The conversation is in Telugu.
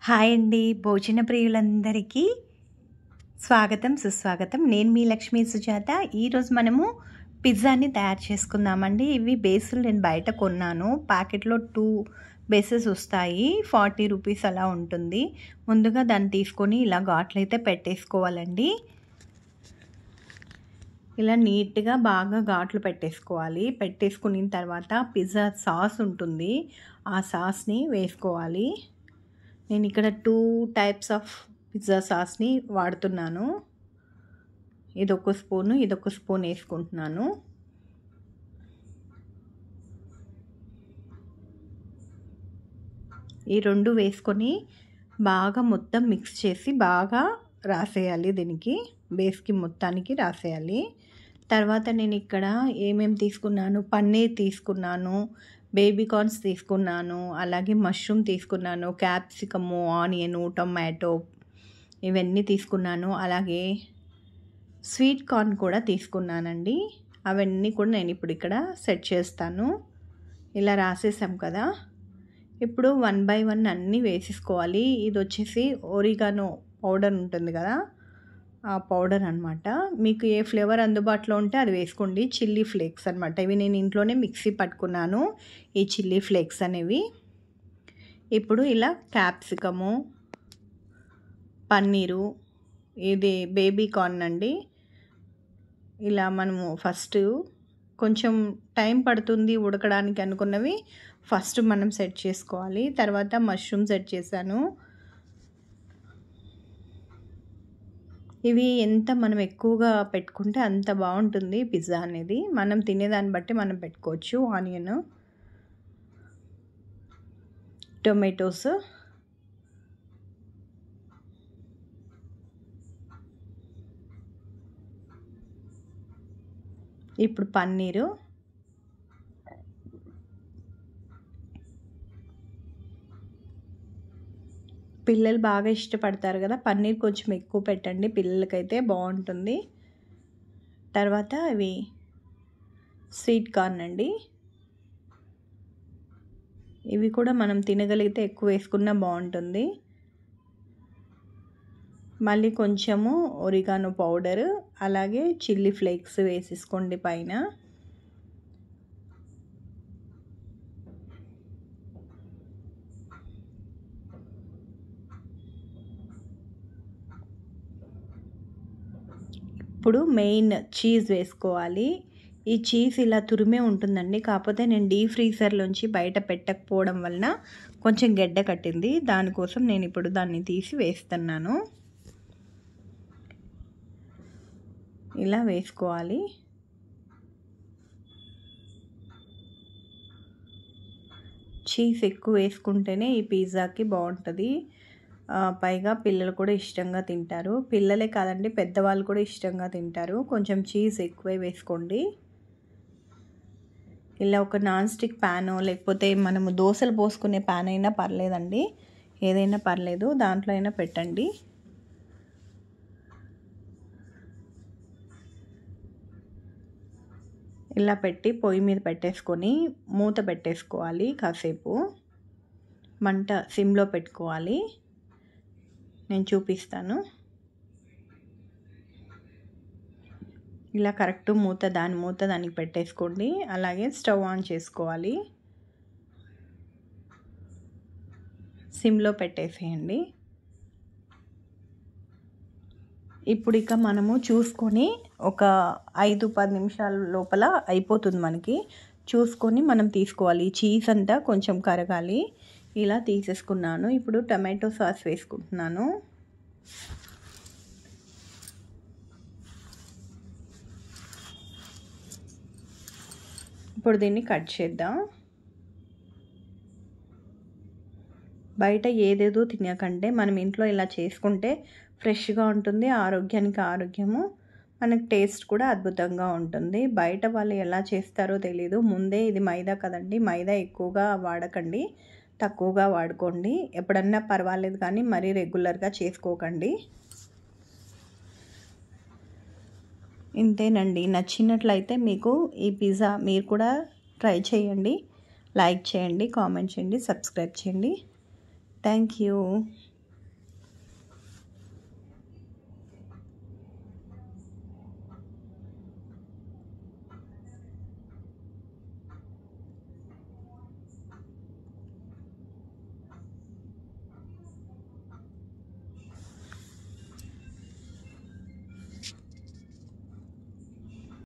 హాయ్ అండి, భోజన ప్రియులందరికీ స్వాగతం సుస్వాగతం. నేను మీ లక్ష్మీ సుజాత. ఈరోజు మనము పిజ్జాని తయారు చేసుకుందామండి. ఇవి బేసులు నేను బయట కొన్నాను. ప్యాకెట్లో 2 బేసెస్ వస్తాయి, 40 రూపీస్ అలా ఉంటుంది. ముందుగా దాన్ని తీసుకొని ఇలా ఘాట్లయితే పెట్టేసుకోవాలండి. ఇలా నీట్గా బాగా ఘాట్లు పెట్టేసుకోవాలి. పెట్టేసుకున్న తర్వాత పిజ్జా సాస్ ఉంటుంది, ఆ సాస్ని వేసుకోవాలి. నేను ఇక్కడ 2 టైప్స్ ఆఫ్ పిజ్జా సాస్ని వాడుతున్నాను. ఇదొక స్పూను, ఇదొక స్పూన్ వేసుకుంటున్నాను. ఈ 2 వేసుకొని బాగా మొత్తం మిక్స్ చేసి బాగా రాసేయాలి. దీనికి బేస్కి మొత్తానికి రాసేయాలి. తర్వాత నేను ఇక్కడ ఏమేమి తీసుకున్నాను, పన్నీర్ తీసుకున్నాను, బేబీ కార్న్స్ తీసుకున్నాను, అలాగే మష్రూమ్ తీసుకున్నాను, క్యాప్సికము, ఆనియను, టొమాటో ఇవన్నీ తీసుకున్నాను. అలాగే స్వీట్ కార్న్ కూడా తీసుకున్నానండి. అవన్నీ కూడా నేను ఇప్పుడు ఇక్కడ సెట్ చేస్తాను. ఇలా రాసేసాం కదా, ఇప్పుడు 1 బై 1 అన్నీ వేసేసుకోవాలి. ఇది వచ్చేసి ఒరిగానో పౌడర్ ఉంటుంది కదా, ఆ పౌడర్ అనమాట. మీకు ఏ ఫ్లేవర్ అందుబాటులో ఉంటే అది వేసుకోండి. చిల్లీ ఫ్లేక్స్ అనమాట. ఇవి నేను ఇంట్లోనే మిక్సీ పట్టుకున్నాను, ఈ చిల్లీ ఫ్లేక్స్ అనేవి. ఇప్పుడు ఇలా క్యాప్సికము, పన్నీరు, ఇది బేబీ కార్న్ అండి. ఇలా మనము ఫస్ట్ కొంచెం టైం పడుతుంది ఉడకడానికి అనుకున్నవి ఫస్ట్ మనం సెట్ చేసుకోవాలి. తర్వాత మష్రూమ్ సెట్ చేశాను. ఇవి ఎంత మనం ఎక్కువగా పెట్టుకుంటే అంత బాగుంటుంది పిజ్జా అనేది. మనం తినేదాన్ని బట్టి మనం పెట్టుకోవచ్చు. ఆనియన్, టొమాటోస్, ఇప్పుడు పన్నీరు, పిల్లలు బాగా ఇష్టపడతారు కదా, పన్నీర్ కొంచెం ఎక్కువ పెట్టండి, పిల్లలకైతే బాగుంటుంది. తర్వాత ఇవి స్వీట్ కార్న్ అండి. ఇవి కూడా మనం తినగలిగితే ఎక్కువ వేసుకున్నా బాగుంటుంది. మళ్ళీ కొంచెము ఒరిగానో పౌడరు, అలాగే చిల్లీ ఫ్లేక్స్ వేసేసుకోండి పైన. ఇప్పుడు మెయిన్ చీజ్ వేసుకోవాలి. ఈ చీజ్ ఇలా తురిమే ఉంటుందండి, కాకపోతే నేను డీప్ ఫ్రీజర్లోంచి బయట పెట్టకపోవడం వలన కొంచెం గడ్డ కట్టింది. దానికోసం నేను ఇప్పుడు దాన్ని తీసి వేస్తున్నాను. ఇలా వేసుకోవాలి. చీజ్ ఎక్కువ వేసుకుంటేనే ఈ పిజ్జాకి బాగుంటుంది. పైగా పిల్లలు కూడా ఇష్టంగా తింటారు. పిల్లలే కాదండి, పెద్దవాళ్ళు కూడా ఇష్టంగా తింటారు. కొంచెం చీజ్ ఎక్కువే వేసుకోండి. ఇలా ఒక నాన్ స్టిక్ ప్యాను, లేకపోతే మనము దోశలు పోసుకునే ప్యాన్ అయినా పర్లేదండి, ఏదైనా పర్లేదు, దాంట్లో అయినా పెట్టండి. ఇలా పెట్టి పొయ్యి మీద పెట్టేసుకొని మూత పెట్టేసుకోవాలి. కాసేపు మంట సిమ్లో పెట్టుకోవాలి. నేను చూపిస్తాను. ఇలా కరెక్ట్ దాని మూత దానికి పెట్టేసుకోండి. అలాగే స్టవ్ ఆన్ చేసుకోవాలి, సిమ్లో పెట్టేసేయండి. ఇప్పుడు ఇక మనము చూసుకొని ఒక 5-10 నిమిషాల లోపల అయిపోతుంది మనకి. చూసుకొని మనం తీసుకోవాలి. చీజ్ అంతా కొంచెం కరగాలి. ఇలా తీసేసుకున్నాను. ఇప్పుడు టమాటో సాస్ వేసుకుంటున్నాను. ఇప్పుడు దీన్ని కట్ చేద్దాం. బయట ఏదేదో తినకంటే మనం ఇంట్లో ఇలా చేసుకుంటే ఫ్రెష్గా ఉంటుంది, ఆరోగ్యానికి ఆరోగ్యము, మనకు టేస్ట్ కూడా అద్భుతంగా ఉంటుంది. బయట వాళ్ళు ఎలా చేస్తారో తెలీదు. ముందే ఇది మైదా కదండి, మైదా ఎక్కువగా వాడకండి, తక్కువగా వాడుకోండి. ఎప్పుడన్నా పర్వాలేదు కానీ మరీ రెగ్యులర్గా చేసుకోకండి. ఇంతేనండి. నచ్చినట్లయితే మీకు ఈ పిజ్జా మీరు కూడా ట్రై చేయండి. లైక్ చేయండి, కామెంట్ చేయండి, సబ్స్క్రైబ్ చేయండి. Thank you.